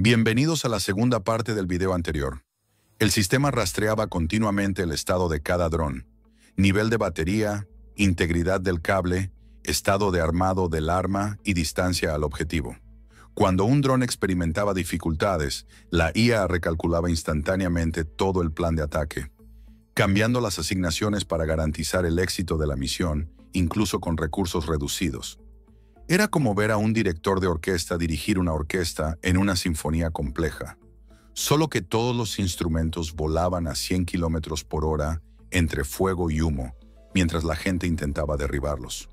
Bienvenidos a la segunda parte del video anterior. El sistema rastreaba continuamente el estado de cada dron, nivel de batería, integridad del cable, estado de armado del arma y distancia al objetivo. Cuando un dron experimentaba dificultades, la IA recalculaba instantáneamente todo el plan de ataque, cambiando las asignaciones para garantizar el éxito de la misión, incluso con recursos reducidos. Era como ver a un director de orquesta dirigir una orquesta en una sinfonía compleja, solo que todos los instrumentos volaban a 100 kilómetros por hora entre fuego y humo, mientras la gente intentaba derribarlos.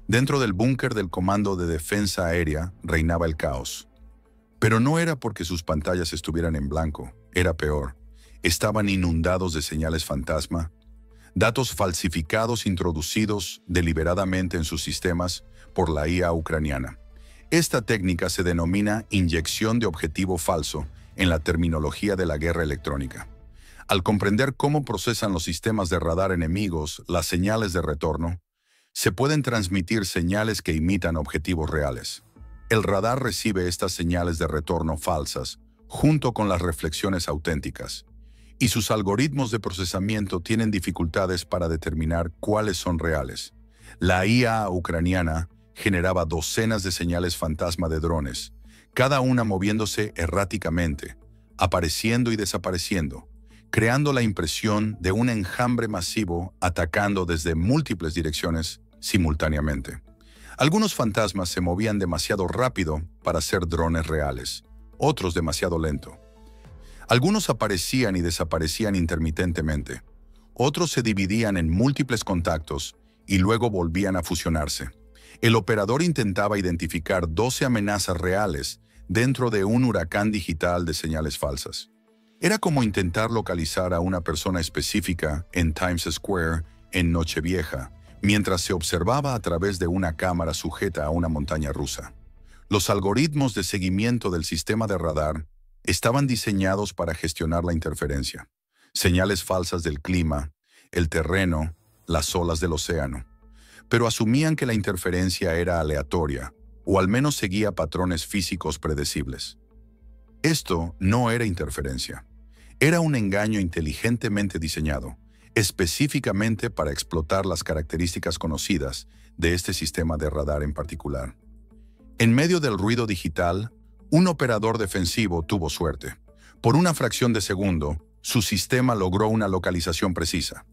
Dentro del búnker del Comando de Defensa Aérea reinaba el caos. Pero no era porque sus pantallas estuvieran en blanco, era peor. Estaban inundados de señales fantasma, datos falsificados introducidos deliberadamente en sus sistemas por la IA ucraniana. Esta técnica se denomina inyección de objetivo falso en la terminología de la guerra electrónica. Al comprender cómo procesan los sistemas de radar enemigos las señales de retorno, se pueden transmitir señales que imitan objetivos reales. El radar recibe estas señales de retorno falsas junto con las reflexiones auténticas, y sus algoritmos de procesamiento tienen dificultades para determinar cuáles son reales. La IA ucraniana generaba docenas de señales fantasma de drones, cada una moviéndose erráticamente, apareciendo y desapareciendo, creando la impresión de un enjambre masivo atacando desde múltiples direcciones simultáneamente. Algunos fantasmas se movían demasiado rápido para ser drones reales, otros demasiado lento. Algunos aparecían y desaparecían intermitentemente, otros se dividían en múltiples contactos y luego volvían a fusionarse. El operador intentaba identificar 12 amenazas reales dentro de un huracán digital de señales falsas. Era como intentar localizar a una persona específica en Times Square en Nochevieja, mientras se observaba a través de una cámara sujeta a una montaña rusa. Los algoritmos de seguimiento del sistema de radar estaban diseñados para gestionar la interferencia, señales falsas del clima, el terreno, las olas del océano, pero asumían que la interferencia era aleatoria, o al menos seguía patrones físicos predecibles. Esto no era interferencia. Era un engaño inteligentemente diseñado, específicamente para explotar las características conocidas de este sistema de radar en particular. En medio del ruido digital, un operador defensivo tuvo suerte. Por una fracción de segundo, su sistema logró una localización precisa.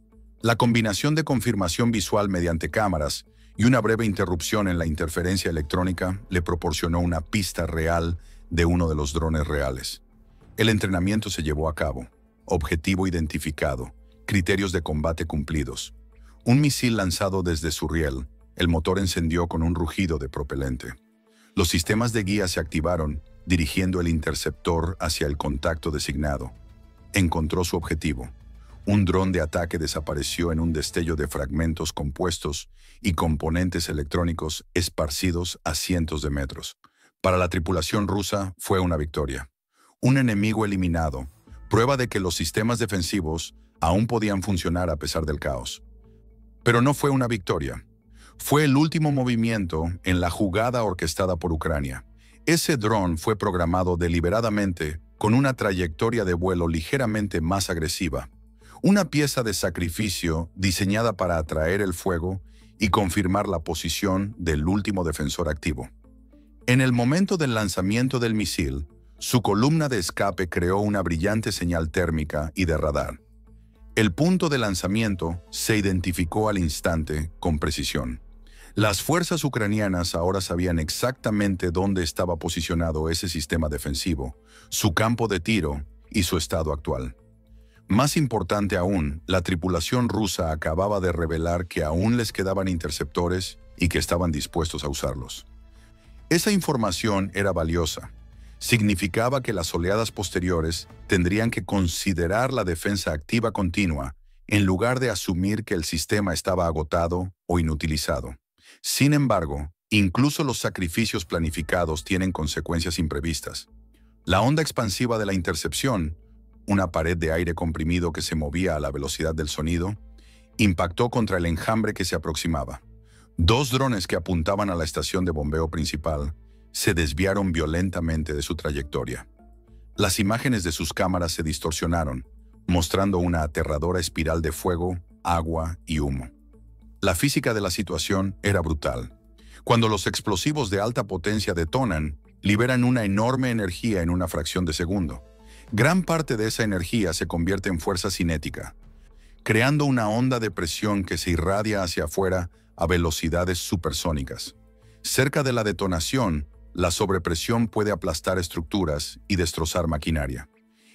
La combinación de confirmación visual mediante cámaras y una breve interrupción en la interferencia electrónica le proporcionó una pista real de uno de los drones reales. El entrenamiento se llevó a cabo, objetivo identificado, criterios de combate cumplidos. Un misil lanzado desde su riel, el motor encendió con un rugido de propelente. Los sistemas de guía se activaron, dirigiendo el interceptor hacia el contacto designado. Encontró su objetivo. Un dron de ataque desapareció en un destello de fragmentos compuestos y componentes electrónicos esparcidos a cientos de metros. Para la tripulación rusa fue una victoria. Un enemigo eliminado, prueba de que los sistemas defensivos aún podían funcionar a pesar del caos. Pero no fue una victoria. Fue el último movimiento en la jugada orquestada por Ucrania. Ese dron fue programado deliberadamente con una trayectoria de vuelo ligeramente más agresiva. Una pieza de sacrificio diseñada para atraer el fuego y confirmar la posición del último defensor activo. En el momento del lanzamiento del misil, su columna de escape creó una brillante señal térmica y de radar. El punto de lanzamiento se identificó al instante con precisión. Las fuerzas ucranianas ahora sabían exactamente dónde estaba posicionado ese sistema defensivo, su campo de tiro y su estado actual. Más importante aún, la tripulación rusa acababa de revelar que aún les quedaban interceptores y que estaban dispuestos a usarlos. Esa información era valiosa. Significaba que las oleadas posteriores tendrían que considerar la defensa activa continua en lugar de asumir que el sistema estaba agotado o inutilizado. Sin embargo, incluso los sacrificios planificados tienen consecuencias imprevistas. La onda expansiva de la intercepción, una pared de aire comprimido que se movía a la velocidad del sonido, impactó contra el enjambre que se aproximaba. 2 drones que apuntaban a la estación de bombeo principal se desviaron violentamente de su trayectoria. Las imágenes de sus cámaras se distorsionaron, mostrando una aterradora espiral de fuego, agua y humo. La física de la situación era brutal. Cuando los explosivos de alta potencia detonan, liberan una enorme energía en una fracción de segundo. Gran parte de esa energía se convierte en fuerza cinética, creando una onda de presión que se irradia hacia afuera a velocidades supersónicas. Cerca de la detonación, la sobrepresión puede aplastar estructuras y destrozar maquinaria.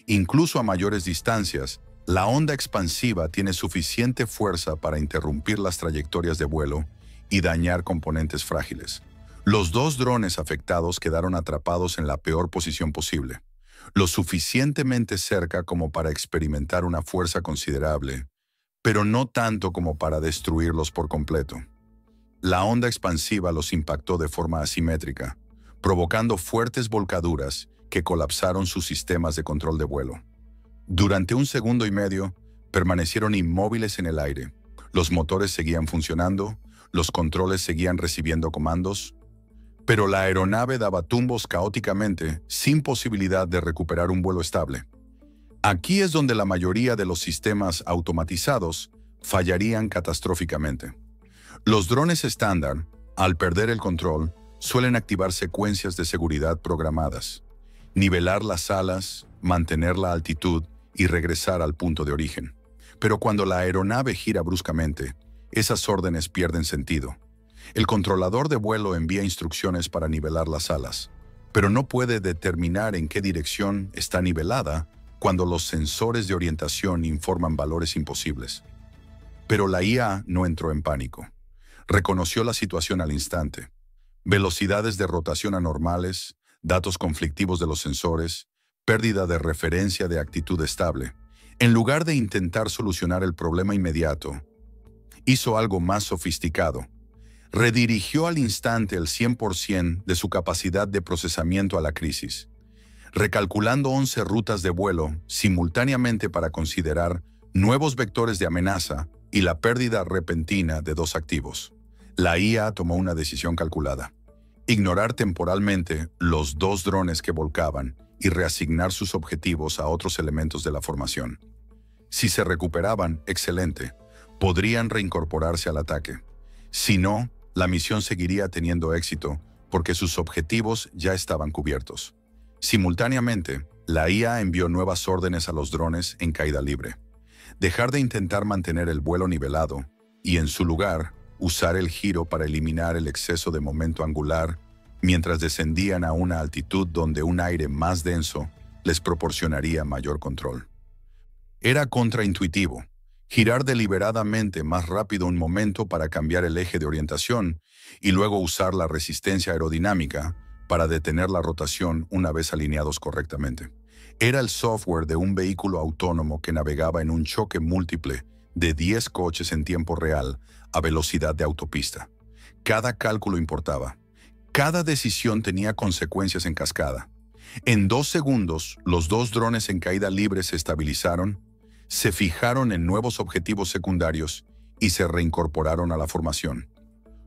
Incluso a mayores distancias, la onda expansiva tiene suficiente fuerza para interrumpir las trayectorias de vuelo y dañar componentes frágiles. Los dos drones afectados quedaron atrapados en la peor posición posible, lo suficientemente cerca como para experimentar una fuerza considerable, pero no tanto como para destruirlos por completo. La onda expansiva los impactó de forma asimétrica, provocando fuertes volcaduras que colapsaron sus sistemas de control de vuelo. Durante 1,5 segundos, permanecieron inmóviles en el aire. Los motores seguían funcionando, los controles seguían recibiendo comandos, pero la aeronave daba tumbos caóticamente, sin posibilidad de recuperar un vuelo estable. Aquí es donde la mayoría de los sistemas automatizados fallarían catastróficamente. Los drones estándar, al perder el control, suelen activar secuencias de seguridad programadas, nivelar las alas, mantener la altitud y regresar al punto de origen. Pero cuando la aeronave gira bruscamente, esas órdenes pierden sentido. El controlador de vuelo envía instrucciones para nivelar las alas, pero no puede determinar en qué dirección está nivelada cuando los sensores de orientación informan valores imposibles. Pero la IA no entró en pánico. Reconoció la situación al instante. Velocidades de rotación anormales, datos conflictivos de los sensores, pérdida de referencia de actitud estable. En lugar de intentar solucionar el problema inmediato, hizo algo más sofisticado. Redirigió al instante el 100% de su capacidad de procesamiento a la crisis, recalculando 11 rutas de vuelo simultáneamente para considerar nuevos vectores de amenaza y la pérdida repentina de 2 activos. La IA tomó una decisión calculada: ignorar temporalmente los 2 drones que volcaban y reasignar sus objetivos a otros elementos de la formación. Si se recuperaban, excelente, podrían reincorporarse al ataque. Si no, la misión seguiría teniendo éxito porque sus objetivos ya estaban cubiertos. Simultáneamente, la IA envió nuevas órdenes a los drones en caída libre: dejar de intentar mantener el vuelo nivelado y, en su lugar, usar el giro para eliminar el exceso de momento angular mientras descendían a una altitud donde un aire más denso les proporcionaría mayor control. Era contraintuitivo. Girar deliberadamente más rápido un momento para cambiar el eje de orientación y luego usar la resistencia aerodinámica para detener la rotación una vez alineados correctamente. Era el software de un vehículo autónomo que navegaba en un choque múltiple de 10 coches en tiempo real a velocidad de autopista. Cada cálculo importaba. Cada decisión tenía consecuencias en cascada. En 2 segundos, los 2 drones en caída libre se estabilizaron, se fijaron en nuevos objetivos secundarios y se reincorporaron a la formación.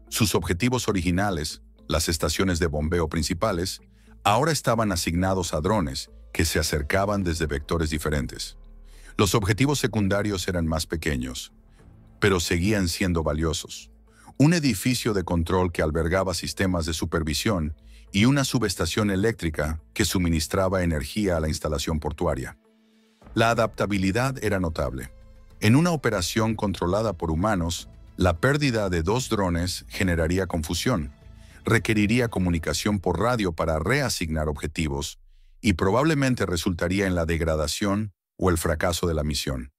Sus objetivos originales, las estaciones de bombeo principales, ahora estaban asignados a drones que se acercaban desde vectores diferentes. Los objetivos secundarios eran más pequeños, pero seguían siendo valiosos. Un edificio de control que albergaba sistemas de supervisión y una subestación eléctrica que suministraba energía a la instalación portuaria. La adaptabilidad era notable. En una operación controlada por humanos, la pérdida de 2 drones generaría confusión, requeriría comunicación por radio para reasignar objetivos y probablemente resultaría en la degradación o el fracaso de la misión.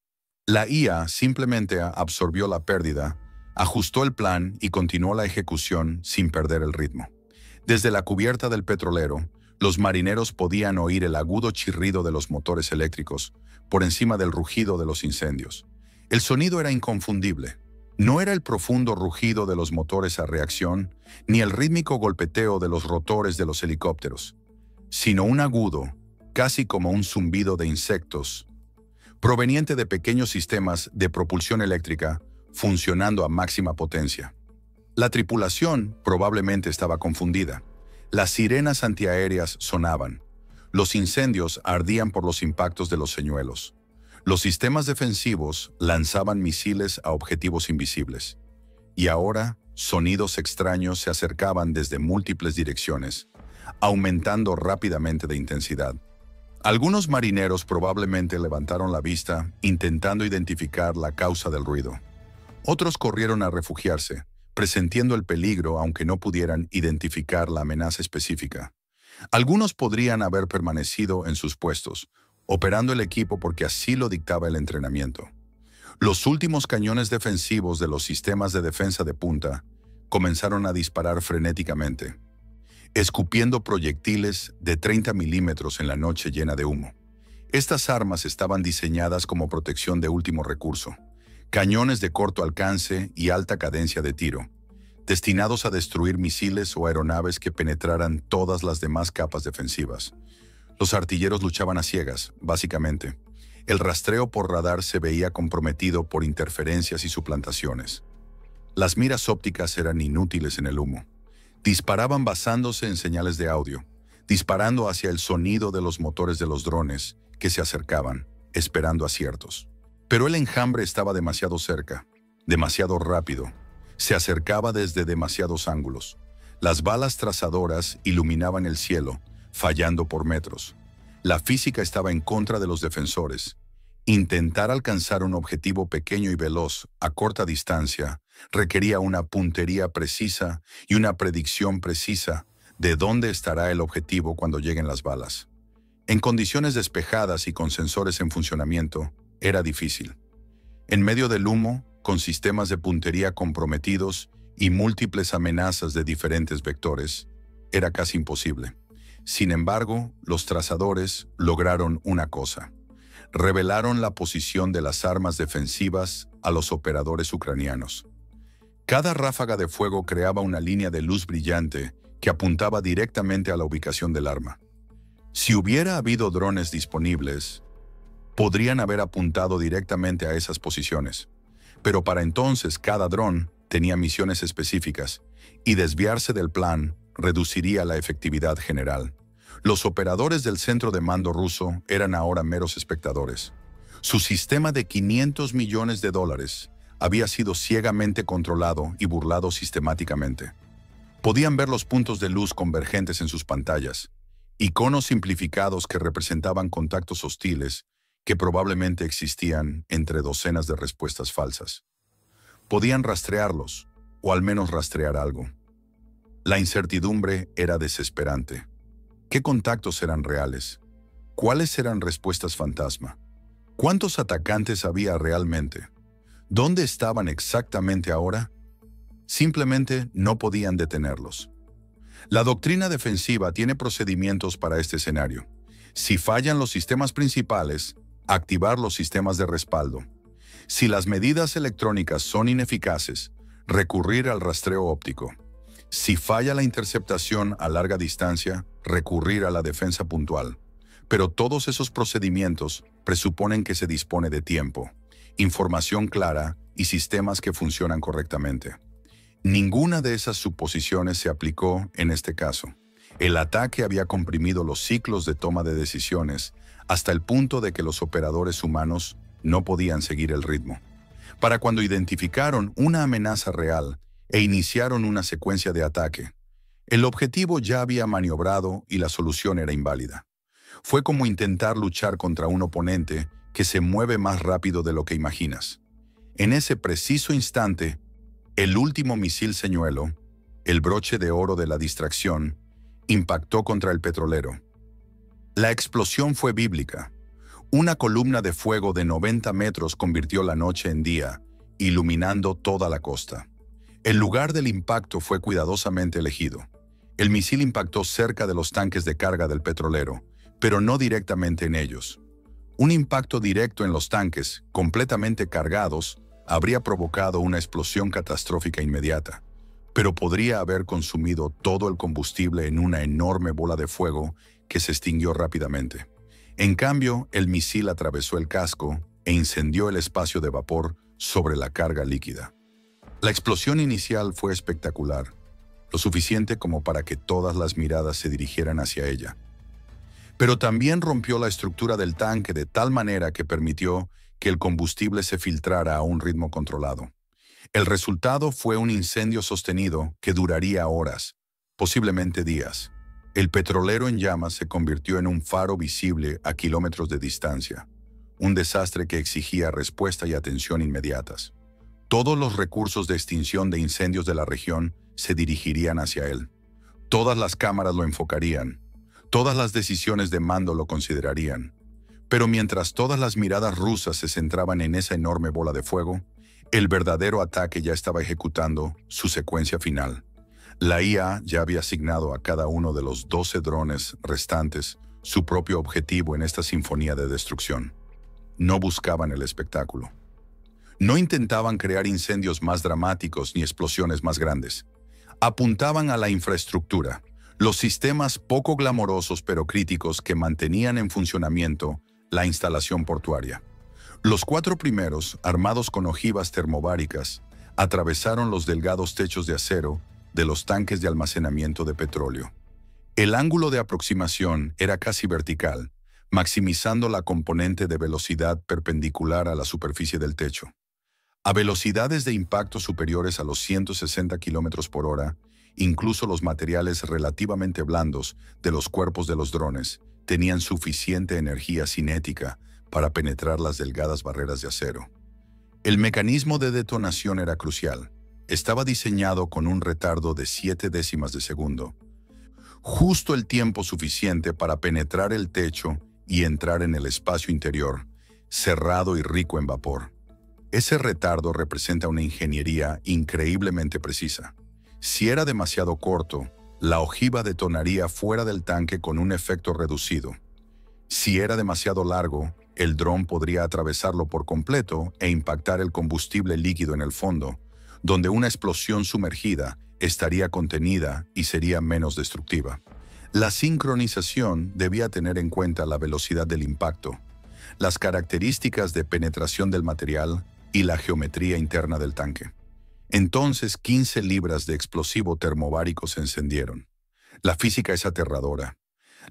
La IA simplemente absorbió la pérdida, ajustó el plan y continuó la ejecución sin perder el ritmo. Desde la cubierta del petrolero, los marineros podían oír el agudo chirrido de los motores eléctricos por encima del rugido de los incendios. El sonido era inconfundible. No era el profundo rugido de los motores a reacción, ni el rítmico golpeteo de los rotores de los helicópteros, sino un agudo, casi como un zumbido de insectos, proveniente de pequeños sistemas de propulsión eléctrica funcionando a máxima potencia. La tripulación probablemente estaba confundida. Las sirenas antiaéreas sonaban. Los incendios ardían por los impactos de los señuelos. Los sistemas defensivos lanzaban misiles a objetivos invisibles. Y ahora, sonidos extraños se acercaban desde múltiples direcciones, aumentando rápidamente de intensidad. Algunos marineros probablemente levantaron la vista, intentando identificar la causa del ruido. Otros corrieron a refugiarse, presintiendo el peligro aunque no pudieran identificar la amenaza específica. Algunos podrían haber permanecido en sus puestos, operando el equipo porque así lo dictaba el entrenamiento. Los últimos cañones defensivos de los sistemas de defensa de punta comenzaron a disparar frenéticamente, escupiendo proyectiles de 30 milímetros en la noche llena de humo. Estas armas estaban diseñadas como protección de último recurso, cañones de corto alcance y alta cadencia de tiro, destinados a destruir misiles o aeronaves que penetraran todas las demás capas defensivas. Los artilleros luchaban a ciegas, básicamente. El rastreo por radar se veía comprometido por interferencias y suplantaciones. Las miras ópticas eran inútiles en el humo. Disparaban basándose en señales de audio, disparando hacia el sonido de los motores de los drones que se acercaban, esperando aciertos. Pero el enjambre estaba demasiado cerca, demasiado rápido. Se acercaba desde demasiados ángulos. Las balas trazadoras iluminaban el cielo, fallando por metros. La física estaba en contra de los defensores. Intentar alcanzar un objetivo pequeño y veloz a corta distancia requería una puntería precisa y una predicción precisa de dónde estará el objetivo cuando lleguen las balas. En condiciones despejadas y con sensores en funcionamiento, era difícil. En medio del humo, con sistemas de puntería comprometidos y múltiples amenazas de diferentes vectores, era casi imposible. Sin embargo, los trazadores lograron una cosa. Revelaron la posición de las armas defensivas a los operadores ucranianos. Cada ráfaga de fuego creaba una línea de luz brillante que apuntaba directamente a la ubicación del arma. Si hubiera habido drones disponibles, podrían haber apuntado directamente a esas posiciones. Pero para entonces cada dron tenía misiones específicas y desviarse del plan reduciría la efectividad general. Los operadores del centro de mando ruso eran ahora meros espectadores. Su sistema de $500 millones había sido ciegamente controlado y burlado sistemáticamente. Podían ver los puntos de luz convergentes en sus pantallas, iconos simplificados que representaban contactos hostiles que probablemente existían entre docenas de respuestas falsas. Podían rastrearlos, o al menos rastrear algo. La incertidumbre era desesperante. ¿Qué contactos eran reales? ¿Cuáles eran respuestas fantasma? ¿Cuántos atacantes había realmente? ¿Dónde estaban exactamente ahora? Simplemente no podían detenerlos. La doctrina defensiva tiene procedimientos para este escenario. Si fallan los sistemas principales, activar los sistemas de respaldo. Si las medidas electrónicas son ineficaces, recurrir al rastreo óptico. Si falla la interceptación a larga distancia, recurrir a la defensa puntual. Pero todos esos procedimientos presuponen que se dispone de tiempo, información clara y sistemas que funcionan correctamente. Ninguna de esas suposiciones se aplicó en este caso. El ataque había comprimido los ciclos de toma de decisiones hasta el punto de que los operadores humanos no podían seguir el ritmo. Para cuando identificaron una amenaza real e iniciaron una secuencia de ataque, el objetivo ya había maniobrado y la solución era inválida. Fue como intentar luchar contra un oponente que se mueve más rápido de lo que imaginas. En ese preciso instante, el último misil señuelo, el broche de oro de la distracción, impactó contra el petrolero. La explosión fue bíblica. Una columna de fuego de 90 metros convirtió la noche en día, iluminando toda la costa. El lugar del impacto fue cuidadosamente elegido. El misil impactó cerca de los tanques de carga del petrolero, pero no directamente en ellos. Un impacto directo en los tanques, completamente cargados, habría provocado una explosión catastrófica inmediata, pero podría haber consumido todo el combustible en una enorme bola de fuego que se extinguió rápidamente. En cambio, el misil atravesó el casco e incendió el espacio de vapor sobre la carga líquida. La explosión inicial fue espectacular, lo suficiente como para que todas las miradas se dirigieran hacia ella. pero también rompió la estructura del tanque de tal manera que permitió que el combustible se filtrara a un ritmo controlado. El resultado fue un incendio sostenido que duraría horas, posiblemente días. El petrolero en llamas se convirtió en un faro visible a kilómetros de distancia, un desastre que exigía respuesta y atención inmediatas. Todos los recursos de extinción de incendios de la región se dirigirían hacia él. Todas las cámaras lo enfocarían. Todas las decisiones de mando lo considerarían. Pero mientras todas las miradas rusas se centraban en esa enorme bola de fuego, el verdadero ataque ya estaba ejecutando su secuencia final. La IA ya había asignado a cada uno de los 12 drones restantes su propio objetivo en esta sinfonía de destrucción. No buscaban el espectáculo. No intentaban crear incendios más dramáticos ni explosiones más grandes. Apuntaban a la infraestructura, los sistemas poco glamorosos pero críticos que mantenían en funcionamiento la instalación portuaria. Los 4 primeros, armados con ojivas termobáricas, atravesaron los delgados techos de acero de los tanques de almacenamiento de petróleo. El ángulo de aproximación era casi vertical, maximizando la componente de velocidad perpendicular a la superficie del techo. A velocidades de impacto superiores a los 160 km por hora, incluso los materiales relativamente blandos de los cuerpos de los drones tenían suficiente energía cinética para penetrar las delgadas barreras de acero. El mecanismo de detonación era crucial. Estaba diseñado con un retardo de 7 décimas de segundo, justo el tiempo suficiente para penetrar el techo y entrar en el espacio interior, cerrado y rico en vapor. Ese retardo representa una ingeniería increíblemente precisa. Si era demasiado corto, la ojiva detonaría fuera del tanque con un efecto reducido. Si era demasiado largo, el dron podría atravesarlo por completo e impactar el combustible líquido en el fondo, donde una explosión sumergida estaría contenida y sería menos destructiva. La sincronización debía tener en cuenta la velocidad del impacto, las características de penetración del material y la geometría interna del tanque. Entonces 15 libras de explosivo termobárico se encendieron. La física es aterradora.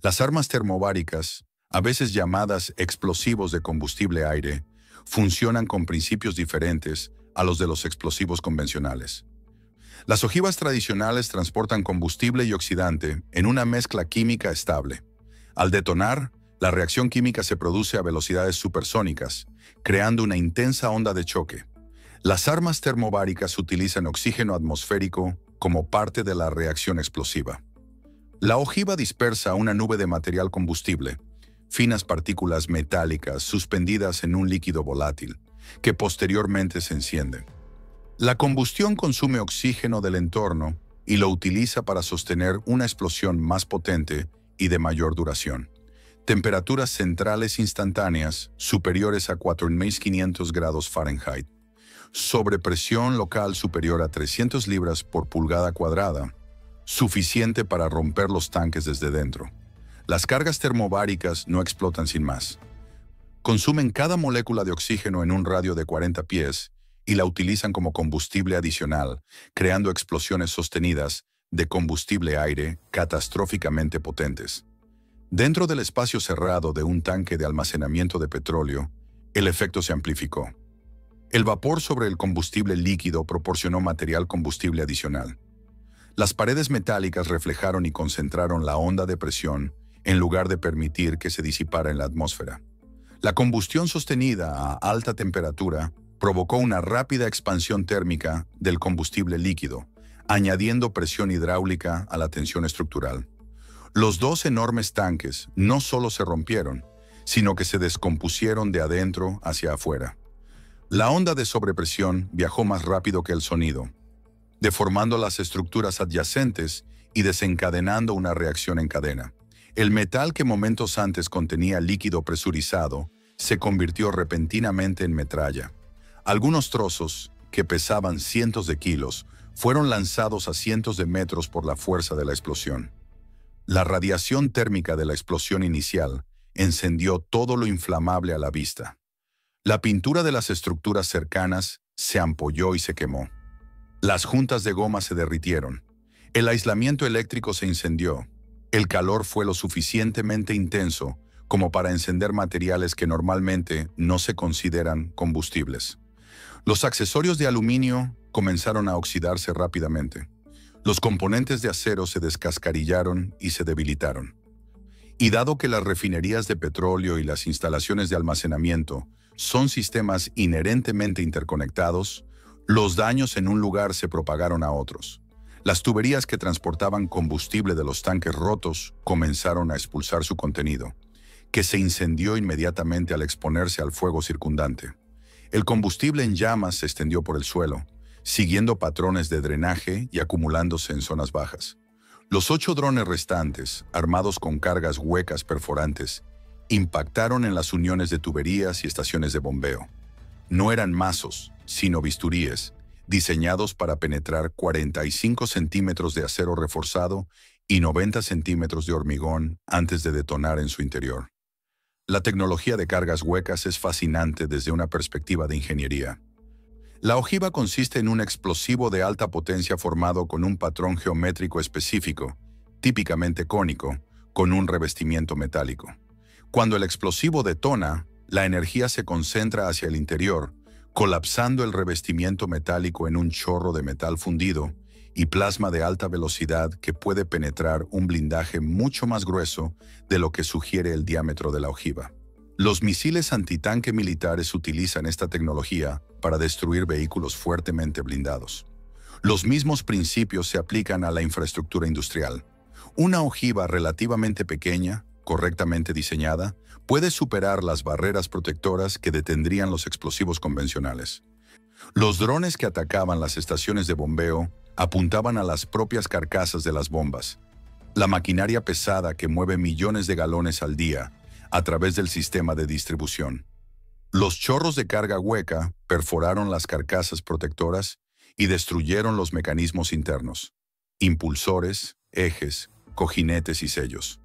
Las armas termobáricas, a veces llamadas explosivos de combustible aire, funcionan con principios diferentes a los de los explosivos convencionales. Las ojivas tradicionales transportan combustible y oxidante en una mezcla química estable. Al detonar, la reacción química se produce a velocidades supersónicas, creando una intensa onda de choque. Las armas termobáricas utilizan oxígeno atmosférico como parte de la reacción explosiva. La ojiva dispersa una nube de material combustible, finas partículas metálicas suspendidas en un líquido volátil, que posteriormente se encienden. La combustión consume oxígeno del entorno y lo utiliza para sostener una explosión más potente y de mayor duración. Temperaturas centrales instantáneas superiores a 4.500 grados Fahrenheit. Sobrepresión local superior a 300 libras por pulgada cuadrada, suficiente para romper los tanques desde dentro. Las cargas termobáricas no explotan sin más. Consumen cada molécula de oxígeno en un radio de 40 pies y la utilizan como combustible adicional, creando explosiones sostenidas de combustible aire catastróficamente potentes. Dentro del espacio cerrado de un tanque de almacenamiento de petróleo, el efecto se amplificó. El vapor sobre el combustible líquido proporcionó material combustible adicional. Las paredes metálicas reflejaron y concentraron la onda de presión en lugar de permitir que se disipara en la atmósfera. La combustión sostenida a alta temperatura provocó una rápida expansión térmica del combustible líquido, añadiendo presión hidráulica a la tensión estructural. Los 2 enormes tanques no solo se rompieron, sino que se descompusieron de adentro hacia afuera. La onda de sobrepresión viajó más rápido que el sonido, deformando las estructuras adyacentes y desencadenando una reacción en cadena. El metal que momentos antes contenía líquido presurizado se convirtió repentinamente en metralla. Algunos trozos, que pesaban cientos de kilos, fueron lanzados a cientos de metros por la fuerza de la explosión. La radiación térmica de la explosión inicial encendió todo lo inflamable a la vista. La pintura de las estructuras cercanas se ampolló y se quemó. Las juntas de goma se derritieron. El aislamiento eléctrico se incendió. El calor fue lo suficientemente intenso como para encender materiales que normalmente no se consideran combustibles. Los accesorios de aluminio comenzaron a oxidarse rápidamente. Los componentes de acero se descascarillaron y se debilitaron. Y dado que las refinerías de petróleo y las instalaciones de almacenamiento son sistemas inherentemente interconectados, los daños en un lugar se propagaron a otros. Las tuberías que transportaban combustible de los tanques rotos comenzaron a expulsar su contenido, que se incendió inmediatamente al exponerse al fuego circundante. El combustible en llamas se extendió por el suelo, siguiendo patrones de drenaje y acumulándose en zonas bajas. Los 8 drones restantes, armados con cargas huecas perforantes, impactaron en las uniones de tuberías y estaciones de bombeo. No eran mazos, sino bisturíes, diseñados para penetrar 45 centímetros de acero reforzado y 90 centímetros de hormigón antes de detonar en su interior. La tecnología de cargas huecas es fascinante desde una perspectiva de ingeniería. La ojiva consiste en un explosivo de alta potencia formado con un patrón geométrico específico, típicamente cónico, con un revestimiento metálico. Cuando el explosivo detona, la energía se concentra hacia el interior, colapsando el revestimiento metálico en un chorro de metal fundido y plasma de alta velocidad que puede penetrar un blindaje mucho más grueso de lo que sugiere el diámetro de la ojiva. Los misiles antitanque militares utilizan esta tecnología para destruir vehículos fuertemente blindados. Los mismos principios se aplican a la infraestructura industrial. Una ojiva relativamente pequeña, correctamente diseñada, puede superar las barreras protectoras que detendrían los explosivos convencionales. Los drones que atacaban las estaciones de bombeo apuntaban a las propias carcasas de las bombas, la maquinaria pesada que mueve millones de galones al día a través del sistema de distribución. Los chorros de carga hueca perforaron las carcasas protectoras y destruyeron los mecanismos internos, impulsores, ejes, cojinetes y sellos.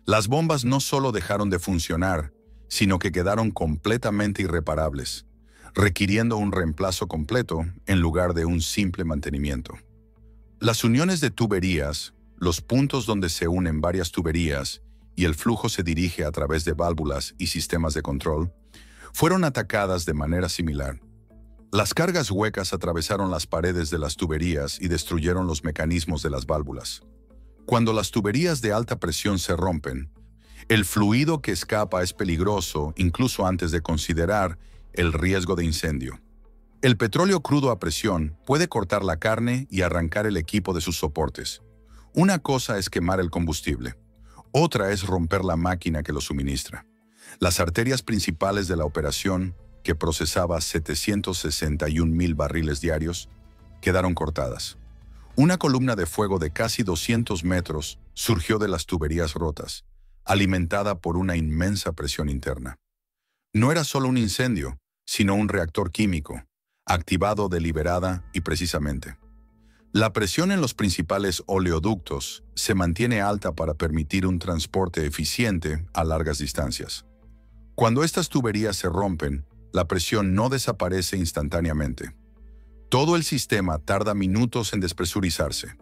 Las bombas no solo dejaron de funcionar, sino que quedaron completamente irreparables, requiriendo un reemplazo completo en lugar de un simple mantenimiento. Las uniones de tuberías, los puntos donde se unen varias tuberías y el flujo se dirige a través de válvulas y sistemas de control, fueron atacadas de manera similar. Las cargas huecas atravesaron las paredes de las tuberías y destruyeron los mecanismos de las válvulas. Cuando las tuberías de alta presión se rompen, el fluido que escapa es peligroso incluso antes de considerar el riesgo de incendio. El petróleo crudo a presión puede cortar la carne y arrancar el equipo de sus soportes. Una cosa es quemar el combustible. Otra es romper la máquina que lo suministra. Las arterias principales de la operación, que procesaba 761,000 barriles diarios, quedaron cortadas. Una columna de fuego de casi 200 metros surgió de las tuberías rotas, alimentada por una inmensa presión interna. No era solo un incendio, sino un reactor químico, activado deliberada y precisamente. La presión en los principales oleoductos se mantiene alta para permitir un transporte eficiente a largas distancias. Cuando estas tuberías se rompen, la presión no desaparece instantáneamente. Todo el sistema tarda minutos en despresurizarse.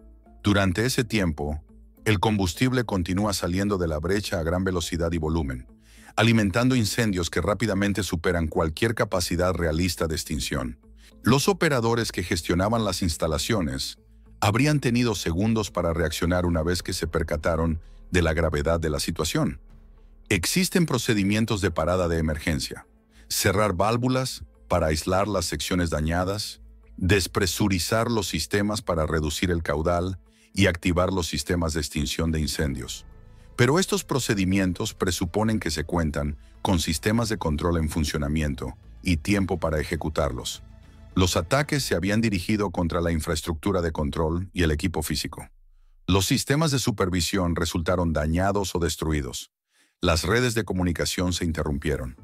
Durante ese tiempo, el combustible continúa saliendo de la brecha a gran velocidad y volumen, alimentando incendios que rápidamente superan cualquier capacidad realista de extinción. Los operadores que gestionaban las instalaciones habrían tenido segundos para reaccionar una vez que se percataron de la gravedad de la situación. Existen procedimientos de parada de emergencia: cerrar válvulas para aislar las secciones dañadas, despresurizar los sistemas para reducir el caudal y activar los sistemas de extinción de incendios. Pero estos procedimientos presuponen que se cuentan con sistemas de control en funcionamiento y tiempo para ejecutarlos. Los ataques se habían dirigido contra la infraestructura de control y el equipo físico. Los sistemas de supervisión resultaron dañados o destruidos. Las redes de comunicación se interrumpieron.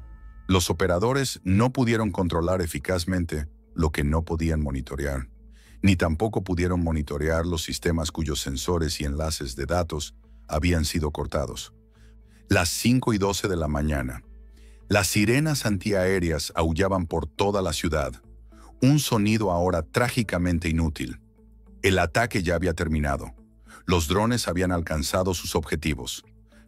Los operadores no pudieron controlar eficazmente lo que no podían monitorear, ni tampoco pudieron monitorear los sistemas cuyos sensores y enlaces de datos habían sido cortados. Las 5:12 de la mañana. Las sirenas antiaéreas aullaban por toda la ciudad. Un sonido ahora trágicamente inútil. El ataque ya había terminado. Los drones habían alcanzado sus objetivos.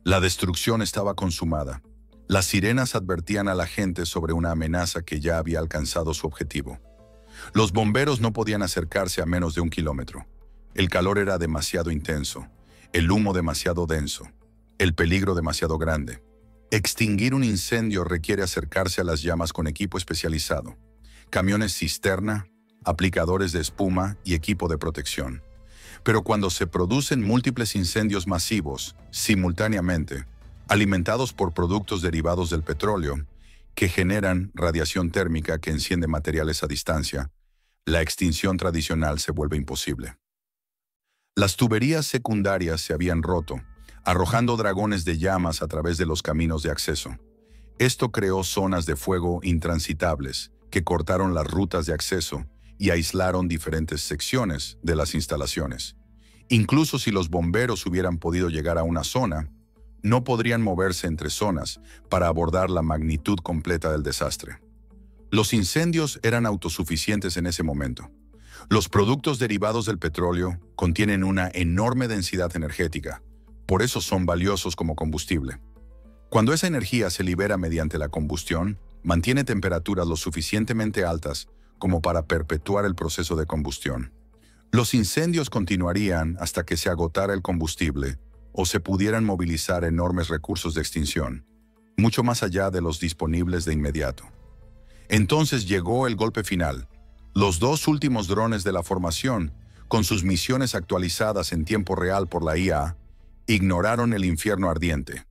La destrucción estaba consumada. Las sirenas advertían a la gente sobre una amenaza que ya había alcanzado su objetivo. Los bomberos no podían acercarse a menos de 1 kilómetro. El calor era demasiado intenso, el humo demasiado denso, el peligro demasiado grande. Extinguir un incendio requiere acercarse a las llamas con equipo especializado, camiones cisterna, aplicadores de espuma y equipo de protección. Pero cuando se producen múltiples incendios masivos, simultáneamente, alimentados por productos derivados del petróleo, que generan radiación térmica que enciende materiales a distancia, la extinción tradicional se vuelve imposible. Las tuberías secundarias se habían roto, arrojando dragones de llamas a través de los caminos de acceso. Esto creó zonas de fuego intransitables que cortaron las rutas de acceso y aislaron diferentes secciones de las instalaciones. Incluso si los bomberos hubieran podido llegar a una zona, no podrían moverse entre zonas para abordar la magnitud completa del desastre. Los incendios eran autosuficientes en ese momento. Los productos derivados del petróleo contienen una enorme densidad energética, por eso son valiosos como combustible. Cuando esa energía se libera mediante la combustión, mantiene temperaturas lo suficientemente altas como para perpetuar el proceso de combustión. Los incendios continuarían hasta que se agotara el combustible o se pudieran movilizar enormes recursos de extinción, mucho más allá de los disponibles de inmediato. Entonces llegó el golpe final. Los 2 últimos drones de la formación, con sus misiones actualizadas en tiempo real por la IA, ignoraron el infierno ardiente.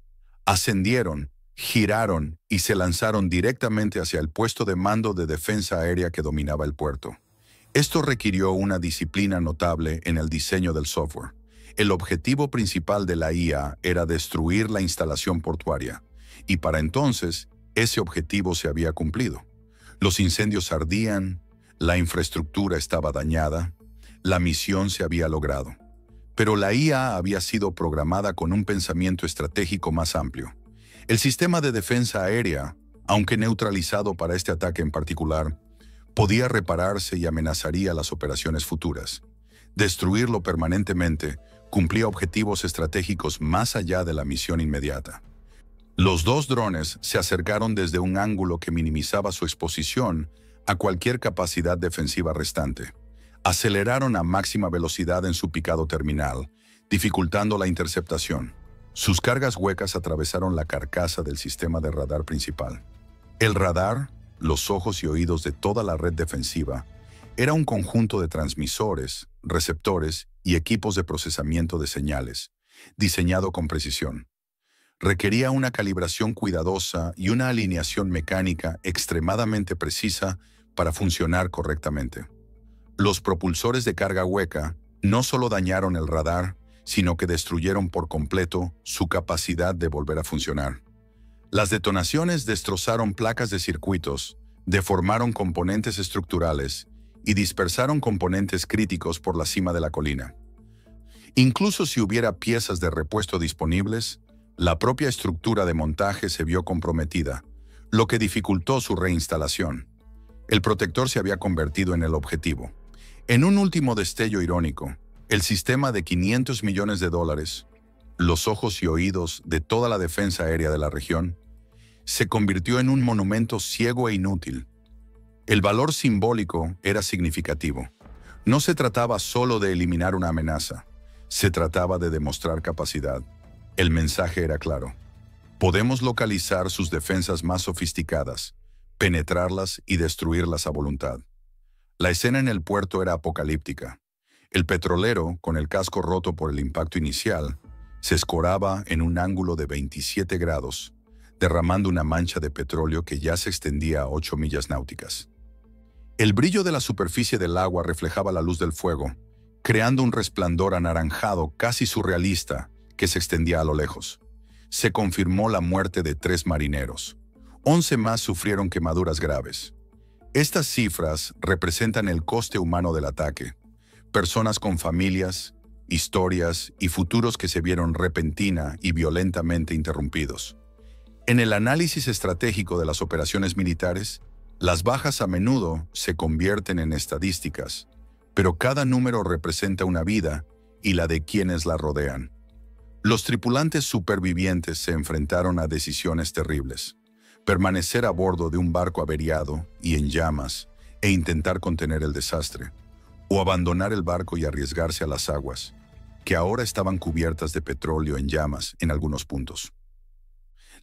Ascendieron, giraron y se lanzaron directamente hacia el puesto de mando de defensa aérea que dominaba el puerto. Esto requirió una disciplina notable en el diseño del software. El objetivo principal de la IA era destruir la instalación portuaria, y para entonces ese objetivo se había cumplido. Los incendios ardían, la infraestructura estaba dañada, la misión se había logrado. Pero la IA había sido programada con un pensamiento estratégico más amplio. El sistema de defensa aérea, aunque neutralizado para este ataque en particular, podía repararse y amenazaría las operaciones futuras. Destruirlo permanentemente cumplía objetivos estratégicos más allá de la misión inmediata. Los 2 drones se acercaron desde un ángulo que minimizaba su exposición a cualquier capacidad defensiva restante. Aceleraron a máxima velocidad en su picado terminal, dificultando la interceptación. Sus cargas huecas atravesaron la carcasa del sistema de radar principal. El radar, los ojos y oídos de toda la red defensiva, era un conjunto de transmisores, receptores y equipos de procesamiento de señales, diseñado con precisión. Requería una calibración cuidadosa y una alineación mecánica extremadamente precisa para funcionar correctamente. Los propulsores de carga hueca no solo dañaron el radar, sino que destruyeron por completo su capacidad de volver a funcionar. Las detonaciones destrozaron placas de circuitos, deformaron componentes estructurales y dispersaron componentes críticos por la cima de la colina. Incluso si hubiera piezas de repuesto disponibles, la propia estructura de montaje se vio comprometida, lo que dificultó su reinstalación. El protector se había convertido en el objetivo. En un último destello irónico, el sistema de $500 millones, los ojos y oídos de toda la defensa aérea de la región, se convirtió en un monumento ciego e inútil. El valor simbólico era significativo. No se trataba solo de eliminar una amenaza, se trataba de demostrar capacidad. El mensaje era claro. Podemos localizar sus defensas más sofisticadas, penetrarlas y destruirlas a voluntad. La escena en el puerto era apocalíptica. El petrolero, con el casco roto por el impacto inicial, se escoraba en un ángulo de 27 grados, derramando una mancha de petróleo que ya se extendía a 8 millas náuticas. El brillo de la superficie del agua reflejaba la luz del fuego, creando un resplandor anaranjado casi surrealista que se extendía a lo lejos. Se confirmó la muerte de 3 marineros. 11 más sufrieron quemaduras graves. Estas cifras representan el coste humano del ataque. Personas con familias, historias y futuros que se vieron repentina y violentamente interrumpidos. En el análisis estratégico de las operaciones militares, las bajas a menudo se convierten en estadísticas, pero cada número representa una vida y la de quienes la rodean. Los tripulantes supervivientes se enfrentaron a decisiones terribles: permanecer a bordo de un barco averiado y en llamas e intentar contener el desastre, o abandonar el barco y arriesgarse a las aguas, que ahora estaban cubiertas de petróleo en llamas en algunos puntos.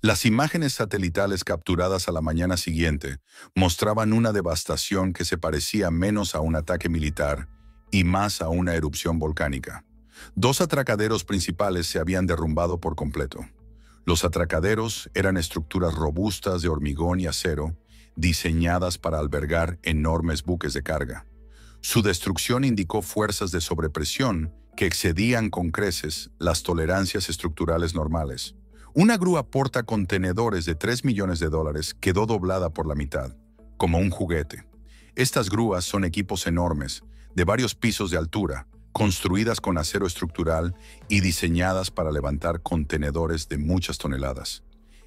Las imágenes satelitales capturadas a la mañana siguiente mostraban una devastación que se parecía menos a un ataque militar y más a una erupción volcánica. 2 atracaderos principales se habían derrumbado por completo. Los atracaderos eran estructuras robustas de hormigón y acero, diseñadas para albergar enormes buques de carga. Su destrucción indicó fuerzas de sobrepresión que excedían con creces las tolerancias estructurales normales. Una grúa portacontenedores de $3 millones quedó doblada por la mitad, como un juguete. Estas grúas son equipos enormes, de varios pisos de altura, construidas con acero estructural y diseñadas para levantar contenedores de muchas toneladas.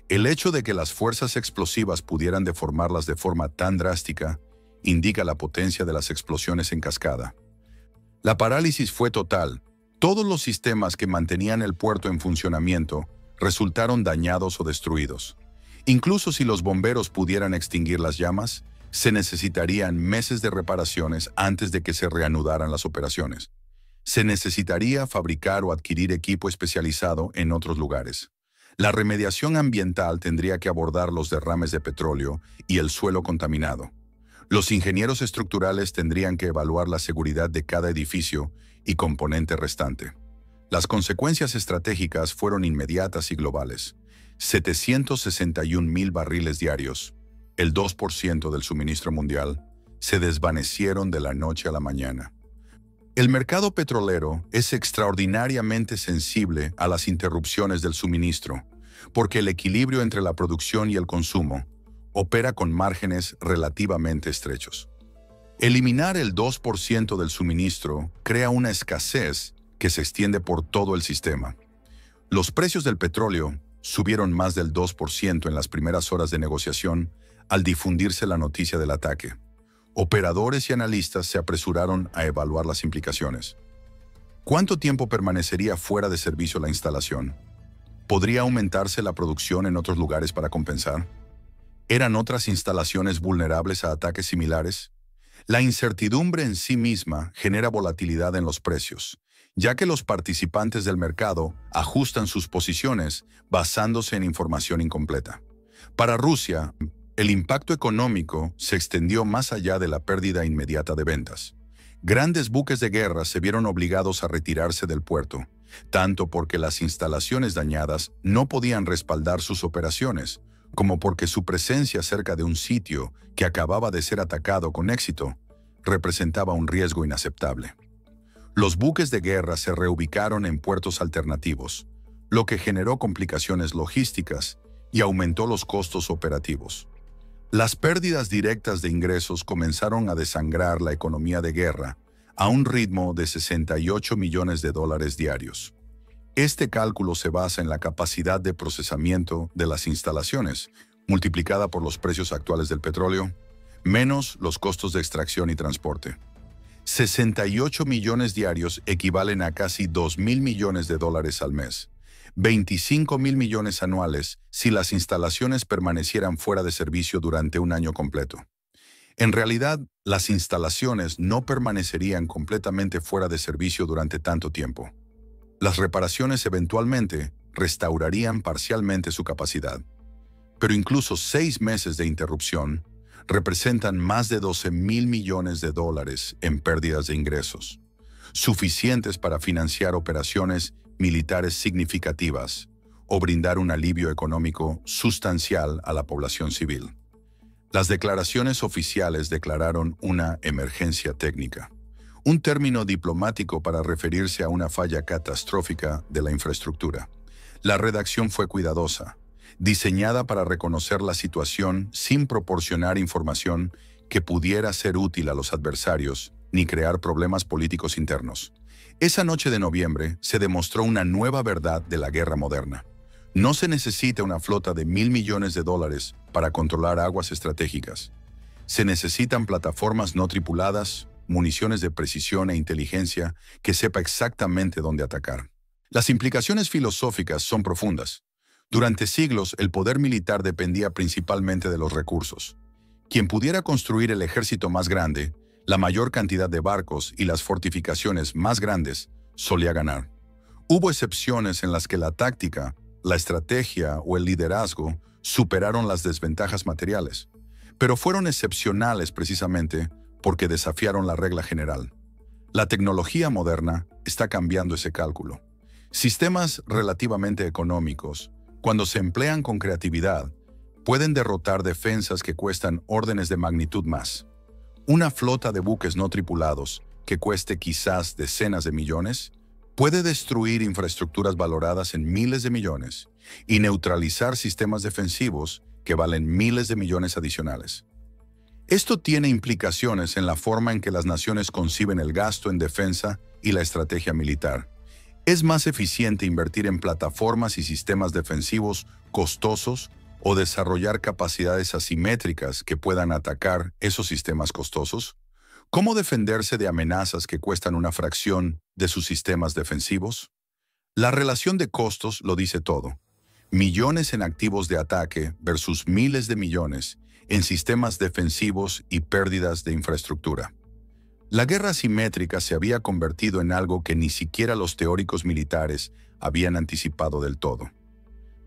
El hecho de que las fuerzas explosivas pudieran deformarlas de forma tan drástica indica la potencia de las explosiones en cascada. La parálisis fue total. Todos los sistemas que mantenían el puerto en funcionamiento resultaron dañados o destruidos. Incluso si los bomberos pudieran extinguir las llamas, se necesitarían meses de reparaciones antes de que se reanudaran las operaciones. Se necesitaría fabricar o adquirir equipo especializado en otros lugares. La remediación ambiental tendría que abordar los derrames de petróleo y el suelo contaminado. Los ingenieros estructurales tendrían que evaluar la seguridad de cada edificio y componente restante. Las consecuencias estratégicas fueron inmediatas y globales. 761,000 barriles diarios, el 2% del suministro mundial, se desvanecieron de la noche a la mañana. El mercado petrolero es extraordinariamente sensible a las interrupciones del suministro, porque el equilibrio entre la producción y el consumo opera con márgenes relativamente estrechos. Eliminar el 2% del suministro crea una escasez que se extiende por todo el sistema. Los precios del petróleo subieron más del 2% en las primeras horas de negociación al difundirse la noticia del ataque. Operadores y analistas se apresuraron a evaluar las implicaciones. ¿Cuánto tiempo permanecería fuera de servicio la instalación? ¿Podría aumentarse la producción en otros lugares para compensar? ¿Eran otras instalaciones vulnerables a ataques similares? La incertidumbre en sí misma genera volatilidad en los precios, ya que los participantes del mercado ajustan sus posiciones basándose en información incompleta. Para Rusia, el impacto económico se extendió más allá de la pérdida inmediata de ventas. Grandes buques de guerra se vieron obligados a retirarse del puerto, tanto porque las instalaciones dañadas no podían respaldar sus operaciones, como porque su presencia cerca de un sitio que acababa de ser atacado con éxito representaba un riesgo inaceptable. Los buques de guerra se reubicaron en puertos alternativos, lo que generó complicaciones logísticas y aumentó los costos operativos. Las pérdidas directas de ingresos comenzaron a desangrar la economía de guerra a un ritmo de $68 millones diarios. Este cálculo se basa en la capacidad de procesamiento de las instalaciones, multiplicada por los precios actuales del petróleo, menos los costos de extracción y transporte. 68 millones diarios equivalen a casi $2,000 millones al mes. 25,000 millones anuales si las instalaciones permanecieran fuera de servicio durante un año completo. En realidad, las instalaciones no permanecerían completamente fuera de servicio durante tanto tiempo. Las reparaciones eventualmente restaurarían parcialmente su capacidad. Pero incluso 6 meses de interrupción representan más de $12,000 millones en pérdidas de ingresos, suficientes para financiar operaciones militares significativas o brindar un alivio económico sustancial a la población civil. Las declaraciones oficiales declararon una emergencia técnica, un término diplomático para referirse a una falla catastrófica de la infraestructura. La redacción fue cuidadosa, diseñada para reconocer la situación sin proporcionar información que pudiera ser útil a los adversarios ni crear problemas políticos internos. Esa noche de noviembre se demostró una nueva verdad de la guerra moderna. No se necesita una flota de $1,000 millones para controlar aguas estratégicas. Se necesitan plataformas no tripuladas, municiones de precisión e inteligencia que sepa exactamente dónde atacar. Las implicaciones filosóficas son profundas. Durante siglos, el poder militar dependía principalmente de los recursos. Quien pudiera construir el ejército más grande, la mayor cantidad de barcos y las fortificaciones más grandes, solía ganar. Hubo excepciones en las que la táctica, la estrategia o el liderazgo superaron las desventajas materiales, pero fueron excepcionales precisamente porque desafiaron la regla general. La tecnología moderna está cambiando ese cálculo. Sistemas relativamente económicos, cuando se emplean con creatividad, pueden derrotar defensas que cuestan órdenes de magnitud más. Una flota de buques no tripulados, que cueste quizás decenas de millones, puede destruir infraestructuras valoradas en miles de millones y neutralizar sistemas defensivos que valen miles de millones adicionales. Esto tiene implicaciones en la forma en que las naciones conciben el gasto en defensa y la estrategia militar. ¿Es más eficiente invertir en plataformas y sistemas defensivos costosos o desarrollar capacidades asimétricas que puedan atacar esos sistemas costosos? ¿Cómo defenderse de amenazas que cuestan una fracción de sus sistemas defensivos? La relación de costos lo dice todo. Millones en activos de ataque versus miles de millones en sistemas defensivos y pérdidas de infraestructura. La guerra asimétrica se había convertido en algo que ni siquiera los teóricos militares habían anticipado del todo.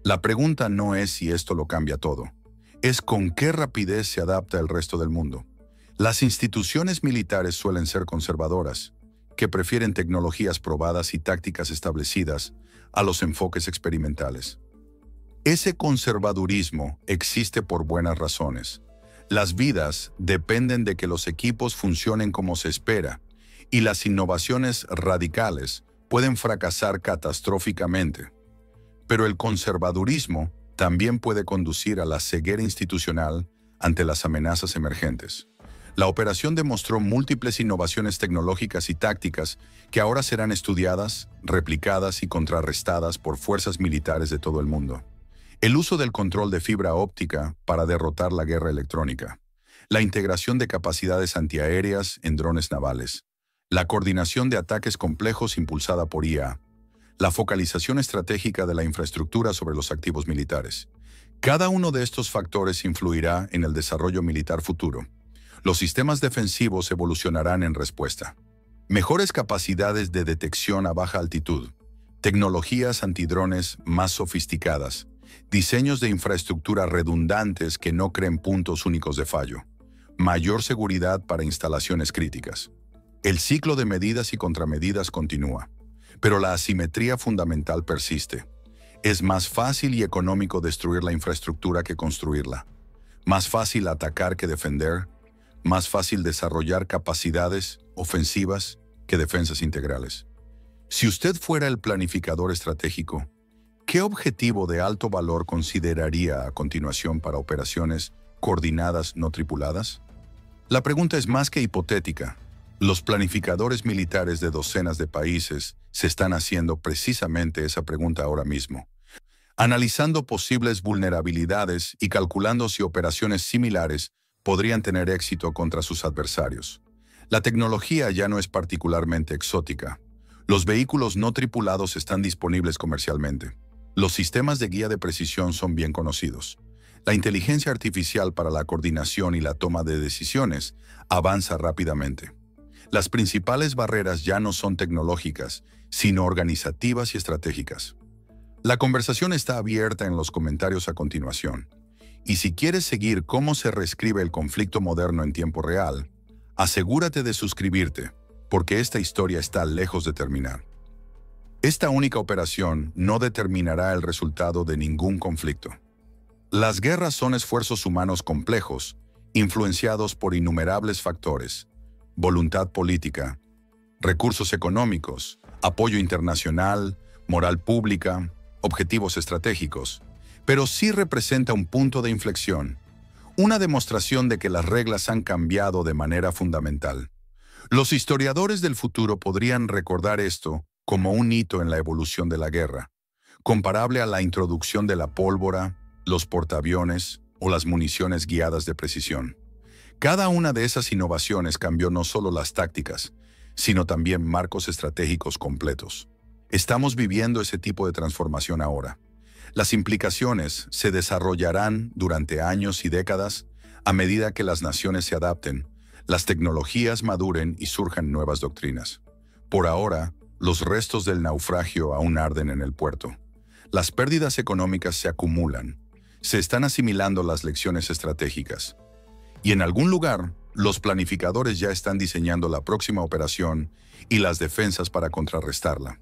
La pregunta no es si esto lo cambia todo, es con qué rapidez se adapta el resto del mundo. Las instituciones militares suelen ser conservadoras, que prefieren tecnologías probadas y tácticas establecidas a los enfoques experimentales. Ese conservadurismo existe por buenas razones. Las vidas dependen de que los equipos funcionen como se espera, y las innovaciones radicales pueden fracasar catastróficamente. Pero el conservadurismo también puede conducir a la ceguera institucional ante las amenazas emergentes. La operación demostró múltiples innovaciones tecnológicas y tácticas que ahora serán estudiadas, replicadas y contrarrestadas por fuerzas militares de todo el mundo. El uso del control de fibra óptica para derrotar la guerra electrónica, la integración de capacidades antiaéreas en drones navales, la coordinación de ataques complejos impulsada por IA, la focalización estratégica de la infraestructura sobre los activos militares. Cada uno de estos factores influirá en el desarrollo militar futuro. Los sistemas defensivos evolucionarán en respuesta. Mejores capacidades de detección a baja altitud, tecnologías antidrones más sofisticadas, diseños de infraestructura redundantes que no creen puntos únicos de fallo, mayor seguridad para instalaciones críticas. El ciclo de medidas y contramedidas continúa, pero la asimetría fundamental persiste. Es más fácil y económico destruir la infraestructura que construirla, más fácil atacar que defender, más fácil desarrollar capacidades ofensivas que defensas integrales. Si usted fuera el planificador estratégico, ¿qué objetivo de alto valor consideraría a continuación para operaciones coordinadas no tripuladas? La pregunta es más que hipotética. Los planificadores militares de docenas de países se están haciendo precisamente esa pregunta ahora mismo, analizando posibles vulnerabilidades y calculando si operaciones similares podrían tener éxito contra sus adversarios. La tecnología ya no es particularmente exótica. Los vehículos no tripulados están disponibles comercialmente. Los sistemas de guía de precisión son bien conocidos. La inteligencia artificial para la coordinación y la toma de decisiones avanza rápidamente. Las principales barreras ya no son tecnológicas, sino organizativas y estratégicas. La conversación está abierta en los comentarios a continuación. Y si quieres seguir cómo se reescribe el conflicto moderno en tiempo real, asegúrate de suscribirte, porque esta historia está lejos de terminar. Esta única operación no determinará el resultado de ningún conflicto. Las guerras son esfuerzos humanos complejos, influenciados por innumerables factores: voluntad política, recursos económicos, apoyo internacional, moral pública, objetivos estratégicos. Pero sí representa un punto de inflexión, una demostración de que las reglas han cambiado de manera fundamental. Los historiadores del futuro podrían recordar esto como un hito en la evolución de la guerra, comparable a la introducción de la pólvora, los portaaviones o las municiones guiadas de precisión. Cada una de esas innovaciones cambió no solo las tácticas, sino también marcos estratégicos completos. Estamos viviendo ese tipo de transformación ahora. Las implicaciones se desarrollarán durante años y décadas a medida que las naciones se adapten, las tecnologías maduren y surjan nuevas doctrinas. Por ahora, los restos del naufragio aún arden en el puerto. Las pérdidas económicas se acumulan. Se están asimilando las lecciones estratégicas. Y en algún lugar, los planificadores ya están diseñando la próxima operación y las defensas para contrarrestarla.